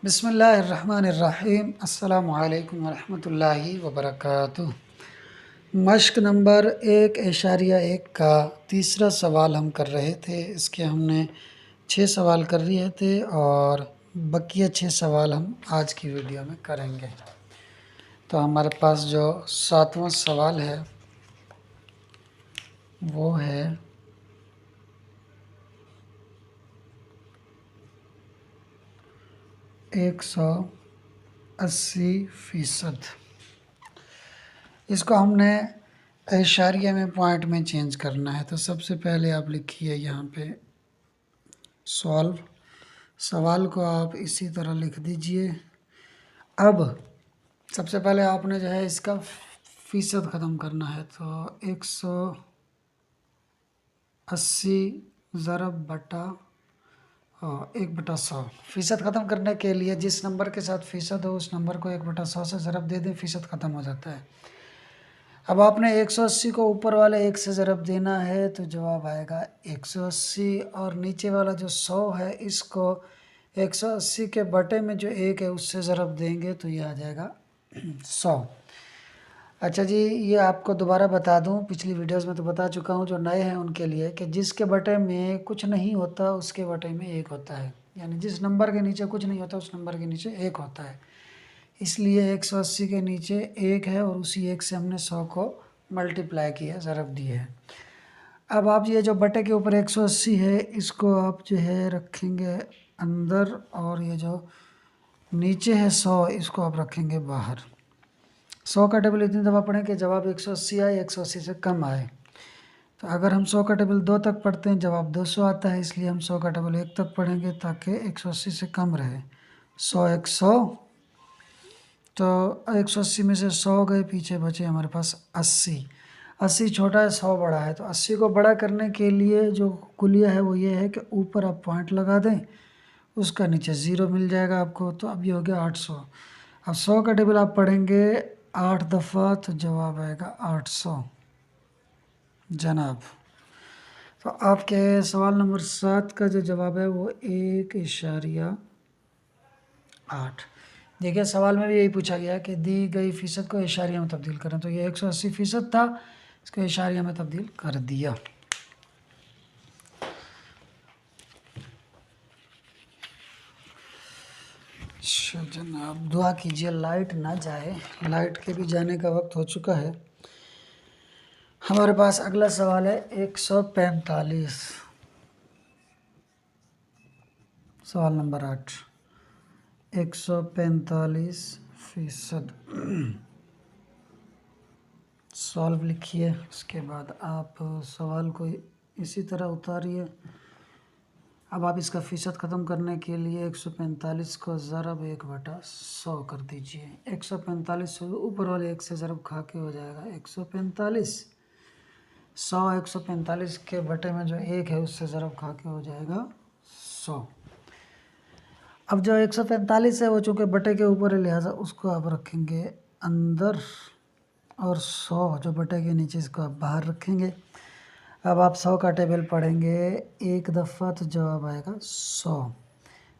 बिस्मिल्लाहिर्रहमानिर्रहीम अस्सलामु अलैकुम वरहमतुल्लाहि वबरकातुह। मश्क नंबर 1.1 का तीसरा सवाल हम कर रहे थे। इसके हमने 6 सवाल कर लिए थे और बकिया 6 सवाल हम आज की वीडियो में करेंगे। तो हमारे पास जो 7वां सवाल है वो है 180%। इसको हमने इशारिया में पॉइंट में चेंज करना है। तो सबसे पहले आप लिखिए यहाँ पे सॉल्व। सवाल को आप इसी तरह लिख दीजिए। अब सबसे पहले आपने जो है इसका फ़ीसद ख़त्म करना है। तो 180 ज़रब बटा 1/100। फ़ीसद ख़त्म करने के लिए जिस नंबर के साथ फ़ीसद हो उस नंबर को 1/100 से ज़रब दे दें, फ़ीसद ख़त्म हो जाता है। अब आपने 180 को ऊपर वाले 1 से ज़रब देना है तो जवाब आएगा 180, और नीचे वाला जो 100 है इसको 180 के बटे में जो 1 है उससे ज़रब देंगे तो ये आ जाएगा 100। अच्छा जी, ये आपको दोबारा बता दूं, पिछली वीडियोस में तो बता चुका हूं, जो नए हैं उनके लिए, कि जिसके बटे में कुछ नहीं होता उसके बटे में 1 होता है। यानी जिस नंबर के नीचे कुछ नहीं होता उस नंबर के नीचे 1 होता है। इसलिए 180 के नीचे 1 है और उसी 1 से हमने 100 को मल्टीप्लाई किया, ज़रब दिए है। अब आप ये जो बटे के ऊपर 180 है इसको आप जो है रखेंगे अंदर, और ये जो नीचे है 100 इसको आप रखेंगे बाहर। 100 का टेबल इतनी दफ़ा पढ़ें कि जवाब 180 आए, 180 से कम आए। तो अगर हम 100 का टेबल 2 तक पढ़ते हैं जवाब 200 आता है, इसलिए हम 100 का टेबल 1 तक पढ़ेंगे ताकि 180 से कम रहे। 100 1 100, तो 180 में से 100 गए, पीछे बचे हमारे पास 80। 80 छोटा है, 100 बड़ा है। तो 80 को बड़ा करने के लिए जो कुलिया है वो ये है कि ऊपर आप पॉइंट लगा दें, उसका नीचे 0 मिल जाएगा आपको। तो अब ये हो गया 800। अब 100 का टेबल आप पढ़ेंगे 8 दफ़ा तो जवाब आएगा 800 जनाब। तो आपके सवाल नंबर 7 का जो जवाब है वो 1.8। देखिए सवाल में भी यही पूछा गया कि दी गई फ़ीसद को इशारिया में तब्दील करें। तो ये 180% था, इसको इशारिया में तब्दील कर दिया। अच्छा जनाब, दुआ कीजिए लाइट ना जाए, लाइट के भी जाने का वक्त हो चुका है। हमारे पास अगला सवाल है 145। सवाल नंबर 8, 145%। सॉल्व लिखिए, उसके बाद आप सवाल को इसी तरह उतारिए। अब आप इसका फ़ीसद ख़त्म करने के लिए 145 को ज़रब 1/100 कर दीजिए। 145 ऊपर वाले 1 से ज़रब खा के हो जाएगा 145। 100 145 के बटे में जो 1 है उससे ज़रब खा के हो जाएगा 100। अब जो 145 है वो चूँकि बटे के ऊपर है लिहाजा उसको आप रखेंगे अंदर, और 100 जो बटे के नीचे इसको आप बाहर रखेंगे। अब आप 100 का टेबल पढ़ेंगे 1 दफ़ा तो जवाब आएगा 100।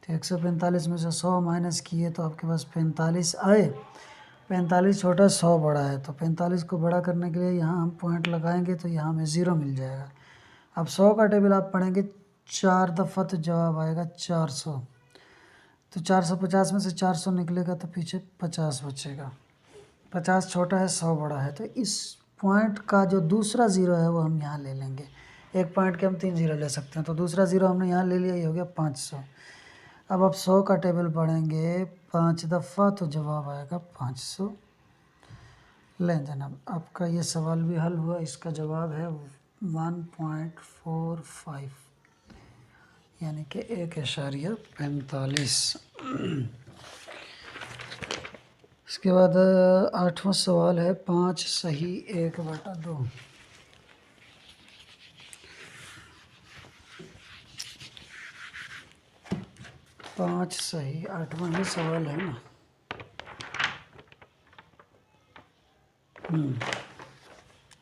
तो 145 में से 100 माइनस किए तो आपके पास 45 आए। 45 छोटा, 100 बड़ा है। तो 45 को बड़ा करने के लिए यहाँ हम पॉइंट लगाएंगे तो यहाँ हमें 0 मिल जाएगा। अब 100 का टेबल आप पढ़ेंगे 4 दफ़ा तो जवाब आएगा 400। तो 450 में से 400 निकलेगा तो पीछे 50 बचेगा। 50 छोटा है, 100 बड़ा है। तो इस पॉइंट का जो दूसरा ज़ीरो है वो हम यहाँ ले लेंगे। एक पॉइंट के हम 3 ज़ीरो ले सकते हैं, तो दूसरा ज़ीरो हमने यहाँ ले लिया, ये हो गया 500। अब आप 100 का टेबल पढ़ेंगे 5 दफ़ा तो जवाब आएगा 500। लें जनाब, आपका ये सवाल भी हल हुआ। इसका जवाब है 1.45, यानी कि 1.45। इसके बाद 8वां सवाल है 5 सही 1/2। 5 सही, 8वां ही सवाल है ना।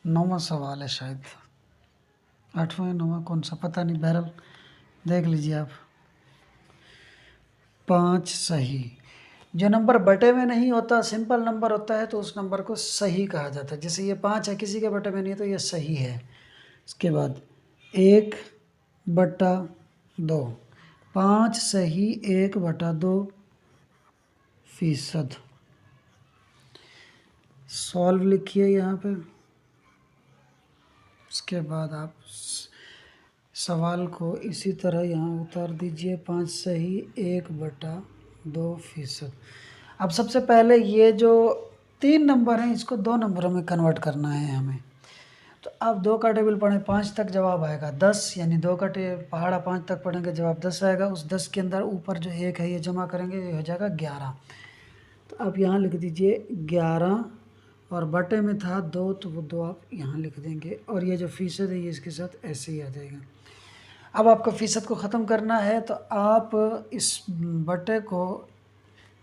9वां सवाल है शायद, 8वां या 9वां, कौन सा पता नहीं, बहरहाल देख लीजिए आप। 5 सही। जो नंबर बटे में नहीं होता, सिंपल नंबर होता है, तो उस नंबर को सही कहा जाता है। जैसे ये 5 है, किसी के बटे में नहीं है तो ये सही है। इसके बाद 1/2, 5 सही 1/2%। सॉल्व लिखिए यहाँ पे। इसके बाद आप सवाल को इसी तरह यहाँ उतार दीजिए। 5 सही 1/2%। अब सबसे पहले ये जो 3 नंबर हैं इसको 2 नंबरों में कन्वर्ट करना है हमें। तो अब 2 का टेबल पढ़ें, 5 तक जवाब आएगा 10, यानी 2 का पहाड़ा 5 तक पढ़ेंगे जवाब 10 आएगा। उस 10 के अंदर ऊपर जो 1 है ये जमा करेंगे, ये हो जाएगा 11। तो आप यहाँ लिख दीजिए 11, और बटे में था 2 तो वो 2 आप यहाँ लिख देंगे, और ये जो फ़ीसद है ये इसके साथ ऐसे ही आ जाएगा। अब आपको फ़ीसद को ख़त्म करना है तो आप इस बटे को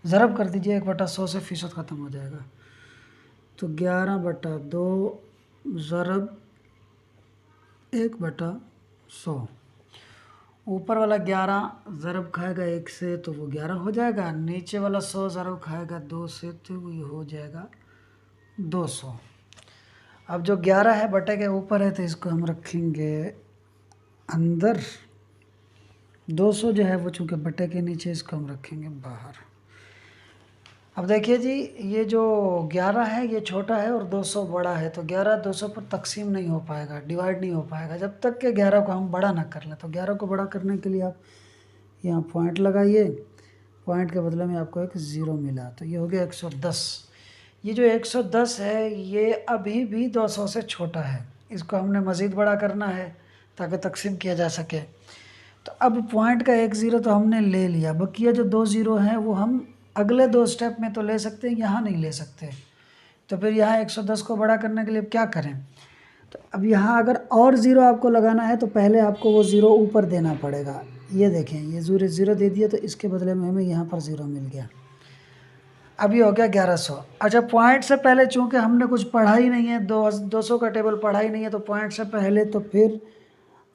ज़रब कर दीजिए 1/100 से, फ़ीसद ख़त्म हो जाएगा। तो 11/2 ज़रब 1/100। ऊपर वाला 11 ज़रब खाएगा 1 से तो वो 11 हो जाएगा, नीचे वाला 100 ज़रब खाएगा 2 से तो वो हो जाएगा 200। अब जो 11 है बटे के ऊपर है तो इसको हम रखेंगे अंदर, 200 जो है वो चूँकि बटे के नीचे, इसको हम रखेंगे बाहर। अब देखिए जी, ये जो 11 है ये छोटा है और 200 बड़ा है, तो 11 200 पर तकसीम नहीं हो पाएगा, डिवाइड नहीं हो पाएगा जब तक कि 11 को हम बड़ा ना कर लें। तो 11 को बड़ा करने के लिए आप यहाँ पॉइंट लगाइए, पॉइंट के बदले में आपको एक 0 मिला, तो ये हो गया 110। ये जो 110 है ये अभी भी 200 से छोटा है, इसको हमने मज़ीद बड़ा करना है ताकि तकसीम किया जा सके। तो अब पॉइंट का 1 0 तो हमने ले लिया, बकिया जो 2 0 हैं वो हम अगले 2 स्टेप में तो ले सकते हैं, यहाँ नहीं ले सकते। तो फिर यहाँ 110 को बड़ा करने के लिए क्या करें? तो अब यहाँ अगर और 0 आपको लगाना है तो पहले आपको वो 0 ऊपर देना पड़ेगा। ये देखें, ये 0 दे दिया तो इसके बदले में हमें यहाँ पर 0 मिल गया। अब ये हो गया 1100। अच्छा, पॉइंट से पहले चूँकि हमने कुछ पढ़ा ही नहीं है, 200 का टेबल पढ़ा ही नहीं है, तो पॉइंट से पहले तो फिर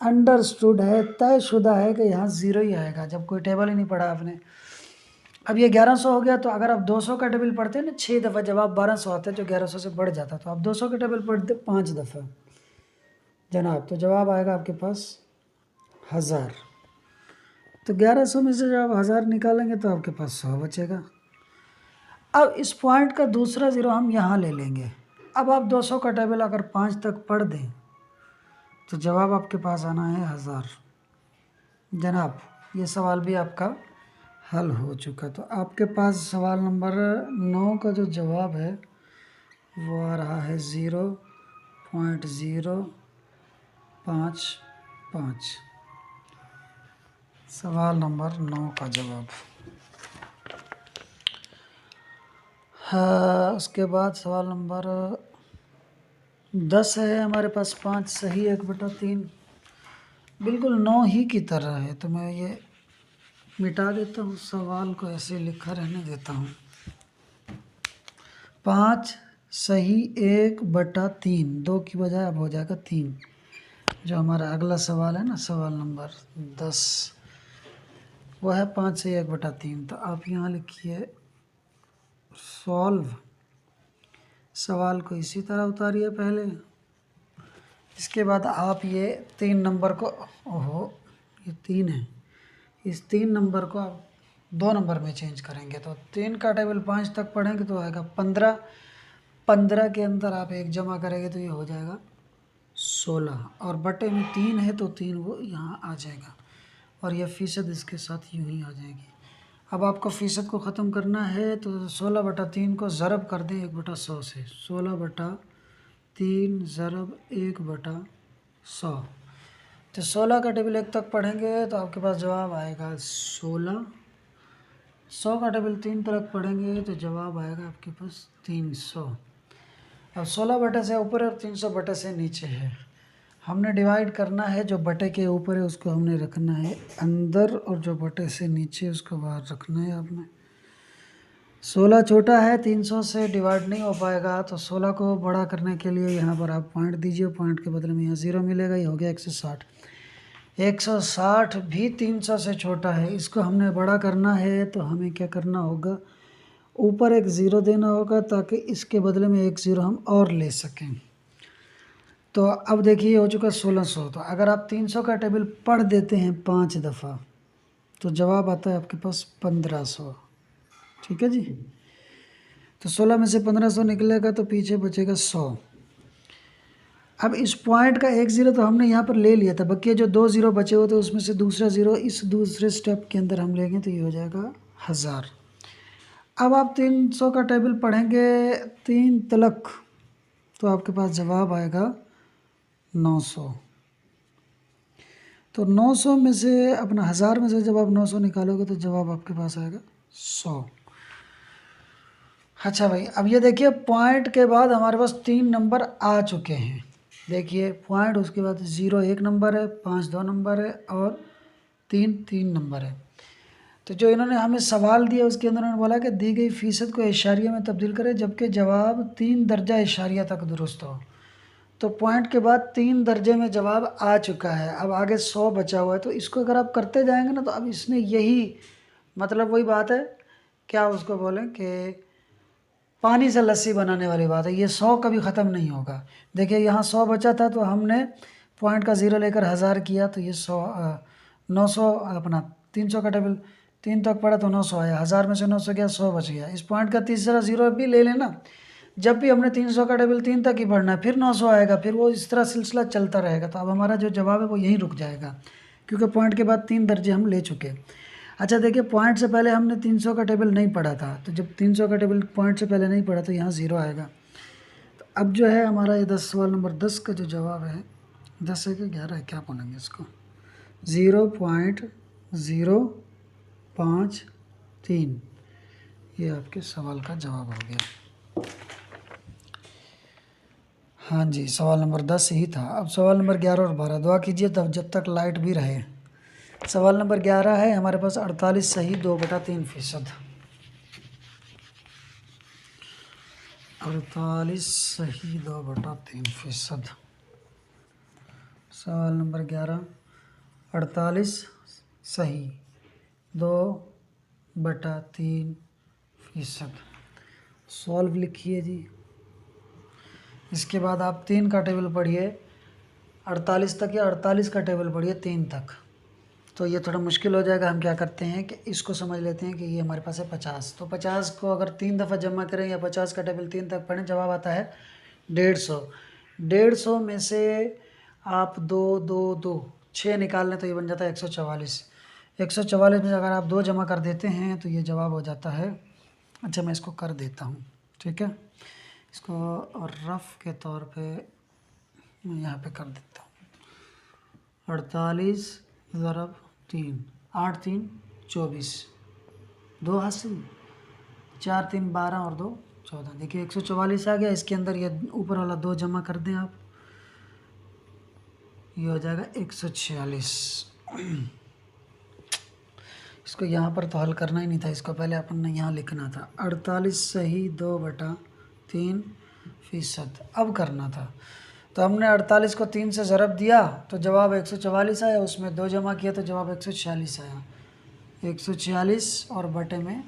अंडरस्टूड है, तयशुदा है कि यहाँ 0 ही आएगा जब कोई टेबल ही नहीं पढ़ा आपने। अब ये 1100 हो गया, तो अगर आप 200 का टेबल पढ़ते हैं ना 6 दफ़ा, जवाब 1200 आता है जो 1100 से बढ़ जाता, तो आप 200 का टेबल पढ़ते 5 दफ़ा जनाब, तो जवाब आएगा आपके पास 1000। तो 1100 में से जब आप 1000 निकालेंगे तो आपके पास 100 बचेगा। अब इस पॉइंट का दूसरा 0 हम यहाँ ले लेंगे। अब आप 200 का टेबल अगर 5 तक पढ़ दें तो जवाब आपके पास आना है 1000। जनाब, ये सवाल भी आपका हल हो चुका। तो आपके पास सवाल नंबर 9 का जो जवाब है वो आ रहा है 0.055। सवाल नंबर 9 का जवाब। हाँ, उसके बाद सवाल नंबर 10 है हमारे पास। 5 सही 1/3, बिल्कुल 9 ही की तरह है, तो मैं ये मिटा देता हूँ, सवाल को ऐसे लिखा रहने देता हूँ। 5 सही 1/3, 2 की बजाय अब हो जाएगा 3। जो हमारा अगला सवाल है ना, सवाल नंबर 10, वो है 5 सही 1/3। तो आप यहाँ लिखिए सॉल्व। सवाल को इसी तरह उतारिए पहले, इसके बाद आप ये 3 नंबर को, ओहो ये 3 है, इस 3 नंबर को आप 2 नंबर में चेंज करेंगे। तो 3 का टेबल 5 तक पढ़ेंगे तो आएगा 15। 15 के अंदर आप 1 जमा करेंगे तो ये हो जाएगा 16, और बटे में 3 है तो 3 वो यहाँ आ जाएगा, और ये फ़ीसद इसके साथ यूँ ही आ जाएगी। अब आपको फ़ीसद को ख़त्म करना है तो 16/3 को ज़रब कर दें 1/100 से। 16/3 ज़रब 1/100, तो 16 का टेबल 1 तक पढ़ेंगे तो आपके पास जवाब आएगा 16। 100 का टेबल 3 तक पढ़ेंगे तो जवाब आएगा आपके पास 300। अब 16 बटे से ऊपर है और 300 बटे से नीचे है। हमने डिवाइड करना है, जो बटे के ऊपर है उसको हमने रखना है अंदर, और जो बटे से नीचे उसको बाहर रखना है आपने। 16 छोटा है, 300 से डिवाइड नहीं हो पाएगा, तो 16 को बड़ा करने के लिए यहाँ पर आप पॉइंट दीजिए, पॉइंट के बदले में यहाँ 0 मिलेगा, ये हो गया 160। 160 भी 300 से छोटा है, इसको हमने बड़ा करना है तो हमें क्या करना होगा, ऊपर एक ज़ीरो देना होगा ताकि इसके बदले में एक ज़ीरो हम और ले सकें। तो अब देखिए हो चुका 1600। तो अगर आप 300 का टेबल पढ़ देते हैं 5 दफ़ा तो जवाब आता है आपके पास 1500। ठीक है जी। तो 16 में से 1500 निकलेगा तो पीछे बचेगा 100। अब इस पॉइंट का एक ज़ीरो तो हमने यहाँ पर ले लिया था, बाकी जो 2 ज़ीरो बचे हुए थे उसमें से दूसरा ज़ीरो इस दूसरे स्टेप के अंदर हम लेंगे तो ये हो जाएगा 1000। अब आप 300 का टेबल पढ़ेंगे 3 तलक तो आपके पास जवाब आएगा 900। तो 900 में से अपना 1000 में से जब आप 900 निकालोगे तो जवाब आपके पास आएगा 100। अच्छा भाई, अब ये देखिए पॉइंट के बाद हमारे पास 3 नंबर आ चुके हैं। देखिए पॉइंट, उसके बाद 0 1 नंबर है, 5 2 नंबर है और 3 3 नंबर है। तो जो इन्होंने हमें सवाल दिया उसके अंदर उन्होंने बोला कि दी गई फ़ीसद को इशारिया में तब्दील करें जबकि जवाब 3 दर्जा इशारिया तक दुरुस्त हो। तो पॉइंट के बाद 3 दर्जे में जवाब आ चुका है, अब आगे 100 बचा हुआ है। तो इसको अगर आप करते जाएंगे ना तो अब इसने यही मतलब वही बात है, क्या उसको बोलें कि पानी से लस्सी बनाने वाली बात है, ये 100 कभी ख़त्म नहीं होगा। देखिए यहाँ 100 बचा था तो हमने पॉइंट का ज़ीरो लेकर 1000 किया तो ये 100 900 अपना 300 का टेबल 3 तक पड़ा तो 900 आया, 1000 में से 900 गया, 100 बच गया। इस पॉइंट का तीसरा ज़ीरो भी ले लेना, जब भी हमने 300 का टेबल 3 तक ही पढ़ना है फिर 900 आएगा, फिर वो इस तरह सिलसिला चलता रहेगा। तो अब हमारा जो जवाब है वो यहीं रुक जाएगा क्योंकि पॉइंट के बाद 3 दर्जे हम ले चुके। अच्छा देखिए पॉइंट से पहले हमने 300 का टेबल नहीं पढ़ा था, तो जब 300 का टेबल पॉइंट से पहले नहीं पढ़ा तो यहाँ ज़ीरो आएगा। तो अब जो है हमारा ये 10 सवाल नंबर 10 का जो जवाब है 10 है कि 11 है क्या बोलेंगे इसको, 0.053 ये आपके सवाल का जवाब हो गया। हाँ जी, सवाल नंबर 10 ही था। अब सवाल नंबर 11 और 12 दुआ कीजिए तब जब तक लाइट भी रहे। सवाल नंबर 11 है हमारे पास 48 सही 2/3%। 48 सही 2/3%। सवाल नंबर 11 48 सही 2/3%। सॉल्व लिखिए जी। इसके बाद आप 3 का टेबल पढ़िए 48 तक या 48 का टेबल पढ़िए 3 तक। तो ये थोड़ा मुश्किल हो जाएगा। हम क्या करते हैं कि इसको समझ लेते हैं कि ये हमारे पास है 50। तो 50 को अगर 3 दफ़ा जमा करें या 50 का टेबल 3 तक पढ़ें जवाब आता है 150। 150 में से आप 2 2 2 6 निकाल लें तो ये बन जाता है 144। 144 में अगर आप 2 जमा कर देते हैं तो ये जवाब हो जाता है, अच्छा मैं इसको कर देता हूँ, ठीक है, इसको रफ़ के तौर पे मैं यहाँ पे कर देता हूँ। 48 ज़रब 3 8 3 24 2 हाथ से 4 3 12 और 2 14। देखिए 144 आ गया। इसके अंदर ये ऊपर वाला 2 जमा कर दें आप, ये हो जाएगा 146। इसको यहाँ पर तो हल करना ही नहीं था, इसको पहले अपन ने यहाँ लिखना था 48 सही 2/3%। अब करना था तो हमने 48 को 3 से ज़रब दिया तो जवाब 144 आया, उसमें 2 जमा किया तो जवाब 146 आया। 146 और बटे में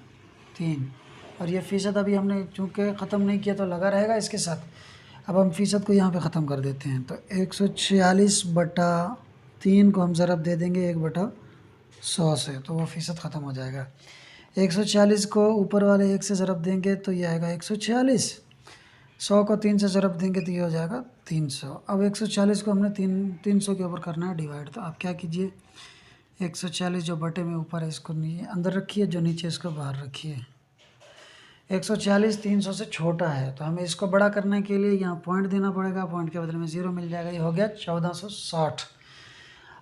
3 और ये फ़ीसद अभी हमने चूँकि ख़त्म नहीं किया तो लगा रहेगा इसके साथ। अब हम फ़ीसद को यहाँ पे ख़त्म कर देते हैं तो 146/3 को हम ज़रब दे देंगे 1/100 से तो वो फ़ीसद ख़त्म हो जाएगा। 146 को ऊपर वाले 1 से ज़रब देंगे तो ये आएगा 146। 100 को 3 से ज़रब देंगे तो ये हो जाएगा 300। अब 140 को हमने 300 के ऊपर करना है डिवाइड। तो आप क्या कीजिए 140 जो बटे में ऊपर है इसको अंदर रखिए, जो नीचे इसको बाहर रखिए। 140 300 से छोटा है तो हमें इसको बड़ा करने के लिए यहाँ पॉइंट देना पड़ेगा, पॉइंट के बदले में 0 मिल जाएगा, ये हो गया 1460।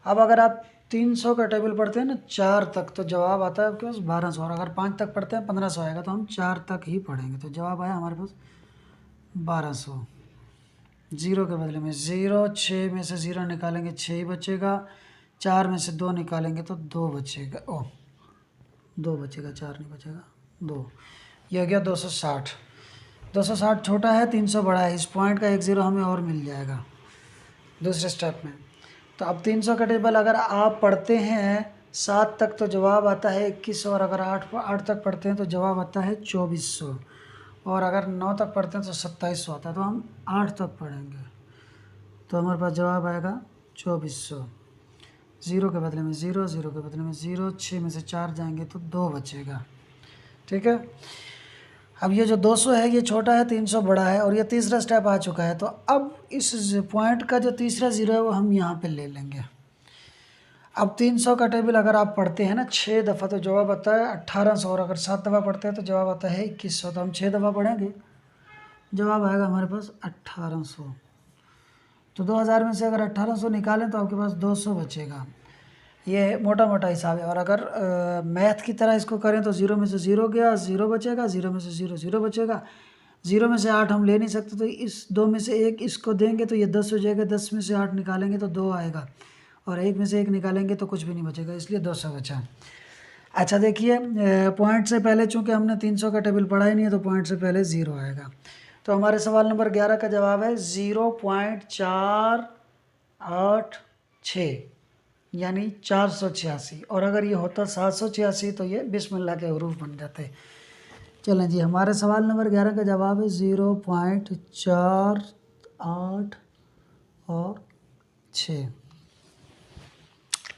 अब अगर आप 300 का टेबल पढ़ते हैं ना 4 तक तो जवाब आता है आपके पास 1200 और अगर 5 तक पढ़ते हैं 1500 आएगा। तो हम 4 तक ही पढ़ेंगे तो जवाब आया हमारे पास 1200। 0 के बदले में 0, 6 में से 0 निकालेंगे 6 ही बचेगा, 4 में से 2 निकालेंगे तो 2 बचेगा, 2 बचेगा, 4 नहीं बचेगा 2। ये हो गया 260। 260 छोटा है 300 बड़ा है, इस पॉइंट का 1 ज़ीरो हमें और मिल जाएगा दूसरे स्टेप में। तो अब 300 का टेबल अगर आप पढ़ते हैं 7 तक तो जवाब आता है 2100, और अगर 8 तक पढ़ते हैं तो जवाब आता है 2400, और अगर 9 तक पढ़ते हैं तो 2700 आता है। तो हम 8 तक पढ़ेंगे तो हमारे पास जवाब आएगा 2400। 0 के बदले में 0, 0 के बदले में 0, 6 में से 4 जाएंगे तो 2 बचेगा। ठीक है। अब ये जो 200 है ये छोटा है, 300 बड़ा है, और ये तीसरा स्टेप आ चुका है। तो अब इस पॉइंट का जो तीसरा ज़ीरो है वो हम यहाँ पे ले लेंगे। अब 300 का टेबल अगर आप पढ़ते हैं ना 6 दफ़ा तो जवाब आता है 1800, और अगर 7 दफ़ा पढ़ते हैं तो जवाब आता है 2100। तो हम 6 दफ़ा पढ़ेंगे, जवाब आएगा हमारे पास 1800। तो 2000 में से अगर 1800 निकालें तो आपके पास 200 बचेगा। ये मोटा मोटा हिसाब है। और अगर मैथ की तरह इसको करें तो 0 में से 0 गया, 0 बचेगा, 0 में से 0, 0 बचेगा। 0 में से 8 हम ले नहीं सकते तो इस 2 में से 1 इसको देंगे तो ये 10 हो जाएगा। 10 में से 8 निकालेंगे तो 2 आएगा, और 1 में से 1 निकालेंगे तो कुछ भी नहीं बचेगा, इसलिए 200 बचा। अच्छा देखिए, पॉइंट से पहले चूँकि हमने 300 का टेबल पढ़ा ही नहीं है तो पॉइंट से पहले 0 आएगा। तो हमारे सवाल नंबर 11 का जवाब है 0.486, यानी 486। और अगर ये होता 786 तो ये बिस्मिल्लाह के हरूफ बन जाते। चलें जी, हमारे सवाल नंबर 11 का जवाब है 0.48 और 6।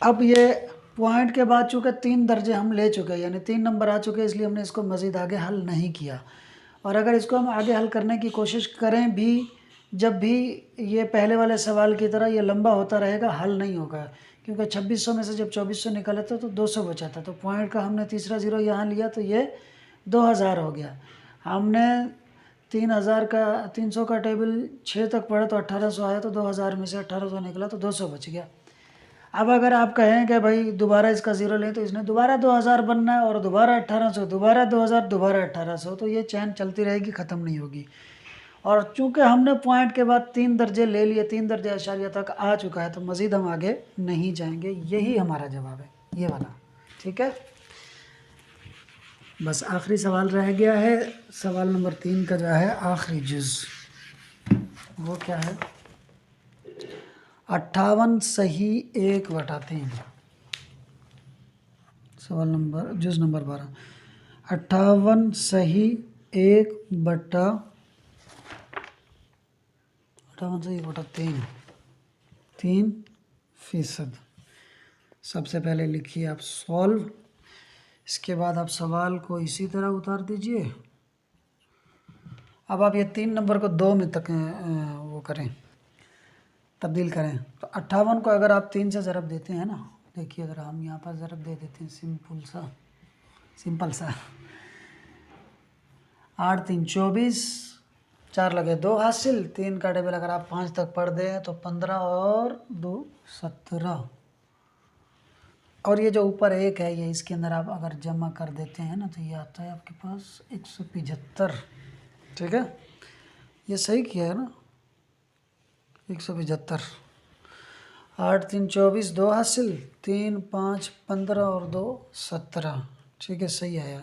अब ये पॉइंट के बाद चूँकि 3 दर्जे हम ले चुके हैं, यानी 3 नंबर आ चुके हैं, इसलिए हमने इसको मज़ीद आगे हल नहीं किया। और अगर इसको हम आगे हल करने की कोशिश करें भी, जब भी ये पहले वाले सवाल की तरह ये लंबा होता रहेगा, हल नहीं होगा। क्योंकि 2600 में से जब 2400 निकाला था तो 200 बचा था। तो पॉइंट का हमने तीसरा ज़ीरो यहाँ लिया तो ये 2000 हो गया। हमने 300 का टेबल 6 तक पढ़ा तो 1800 आया, तो 2000 में से 1800 निकला तो 200 बच गया। अब अगर आप कहें कि भाई दोबारा इसका ज़ीरो लें तो इसने दोबारा 2000 बनना है, और दोबारा 1800, दोबारा 2000, दोबारा 1800, तो ये चैन चलती रहेगी, ख़त्म नहीं होगी। और चूंकि हमने पॉइंट के बाद 3 दर्जे ले लिए, 3 दर्जे आशारिया तक आ चुका है, तो मज़ीद हम आगे नहीं जाएंगे। यही हमारा जवाब है, ये वाला। ठीक है, बस आखिरी सवाल रह गया है, सवाल नंबर 3 का जो है आखिरी जुज़, वो क्या है? 58 सही 1/3। सवाल नंबर जुज़ नंबर 12, 58 सही 1/3, 3%। सबसे पहले लिखिए आप सॉल्व, इसके बाद आप सवाल को इसी तरह उतार दीजिए। अब आप ये 3 नंबर को 2 में तक वो करें, तब्दील करें। तो 58 को अगर आप 3 से ज़रब देते हैं ना, देखिए अगर हम यहाँ पर ज़रब दे देते हैं सिंपल सा 8 3 24, 4 लगे 2 हासिल, 3 का टेबल अगर आप 5 तक पढ़ दें तो 15 और 2 17। और ये जो ऊपर 1 है, ये इसके अंदर आप अगर जमा कर देते हैं ना तो ये आता है आपके पास 175। ठीक है, ये सही किया है ना, 175। 8 3 24, 2 हासिल, 3 5 15 और 2 17। ठीक है, सही आया।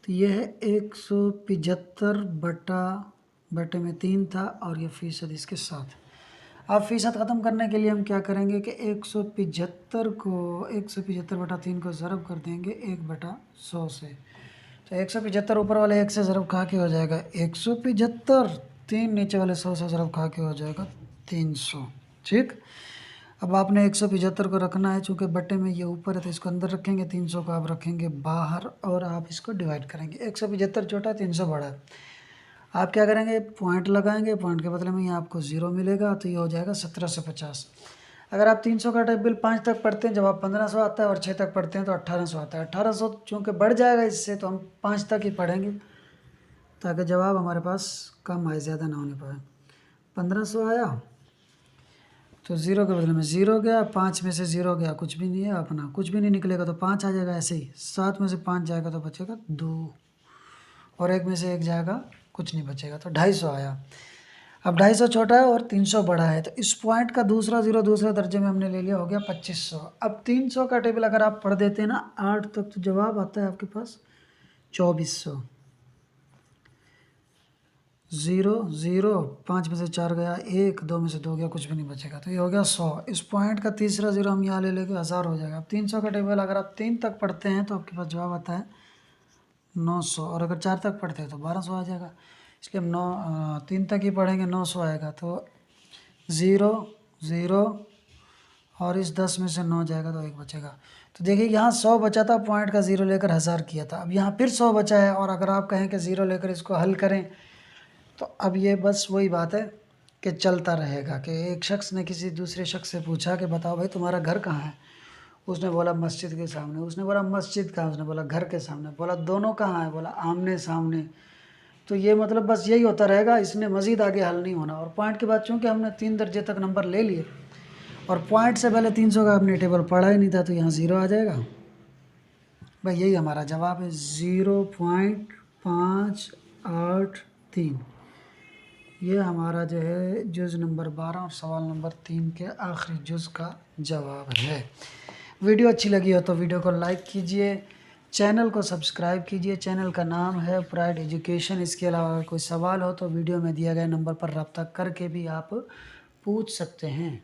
तो ये है 175 बटे में 3 था, और ये फ़ीसद इसके साथ। अब फ़ीसद ख़त्म करने के लिए हम क्या करेंगे कि 175 बटा 3 को ज़रब कर देंगे 1/100 से। तो 175 ऊपर वाले 1 से ज़रब खा के हो जाएगा 175, 3 नीचे वाले 100 से ज़रब खा के हो जाएगा 300। ठीक, अब आपने 175 को रखना है, चूँकि बटे में ये ऊपर है तो इसको अंदर रखेंगे, 300 को आप रखेंगे बाहर, और आप इसको डिवाइड करेंगे। 175 छोटा है, 300 बड़ा है। आप क्या करेंगे, पॉइंट लगाएंगे, पॉइंट के बदले में ये आपको 0 मिलेगा, तो ये हो जाएगा 1750। अगर आप 300 का टेबल 5 तक पढ़ते हैं जवाब 1500 आता है, और 6 तक पढ़ते हैं तो 1800 आता है। 1800 चूँकि बढ़ जाएगा इससे, तो हम 5 तक ही पढ़ेंगे ताकि जवाब हमारे पास कम आए, ज़्यादा ना होने पाए। 1500 आया तो 0 के बदले में 0 गया, 5 में से 0 गया, कुछ भी नहीं है अपना, कुछ भी नहीं निकलेगा तो 5 आ जाएगा ऐसे ही। 7 में से 5 जाएगा तो बचेगा 2, और 1 में से 1 जाएगा, कुछ नहीं बचेगा, तो 250 आया। अब 250 छोटा है और 300 बड़ा है, तो इस पॉइंट का दूसरा ज़ीरो दूसरे दर्जे में हमने ले लिया, हो गया 2500। अब 300 का टेबल अगर आप पढ़ देते हैं ना 8 तक, तो जवाब आता है आपके पास 2400। 0 0, 5 में से 4 गया 1, 2 में से 2 गया, कुछ भी नहीं बचेगा। तो ये हो गया 100। इस पॉइंट का तीसरा ज़ीरो हम यहाँ ले लेंगे, 1000 हो जाएगा। अब 300 का टेबल अगर आप 3 तक पढ़ते हैं तो आपके पास जवाब आता है 900, और अगर 4 तक पढ़ते हैं तो 1200 आ जाएगा। इसलिए हम 3 तक ही पढ़ेंगे, 900 आएगा। तो 0 0 और इस 10 में से 9 जाएगा तो 1 बचेगा। तो देखिए यहाँ 100 बचा था, पॉइंट का 0 लेकर 1000 किया था। अब यहाँ फिर 100 बचा है, और अगर आप कहें कि 0 लेकर इसको हल करें तो अब ये बस वही बात है कि चलता रहेगा कि एक शख्स ने किसी दूसरे शख्स से पूछा कि बताओ भाई तुम्हारा घर कहाँ है। उसने बोला मस्जिद के सामने। उसने बोला मस्जिद कहाँ? उसने बोला घर के सामने। बोला दोनों कहाँ है? बोला आमने सामने। तो ये मतलब बस यही होता रहेगा, इसमें मज़ीद आगे हल नहीं होना। और पॉइंट के बाद चूँकि हमने 3 दर्जे तक नंबर ले लिए और पॉइंट से पहले 300 का आपने टेबल पढ़ा ही नहीं था, तो यहाँ 0 आ जाएगा। भाई यही हमारा जवाब है, 0.583। ये हमारा जो है जुज़ नंबर 12 और सवाल नंबर 3 के आखिरी जुज़ का जवाब है। वीडियो अच्छी लगी हो तो वीडियो को लाइक कीजिए, चैनल को सब्सक्राइब कीजिए। चैनल का नाम है प्राइड एजुकेशन। इसके अलावा अगर कोई सवाल हो तो वीडियो में दिया गया नंबर पर रब्ता करके भी आप पूछ सकते हैं।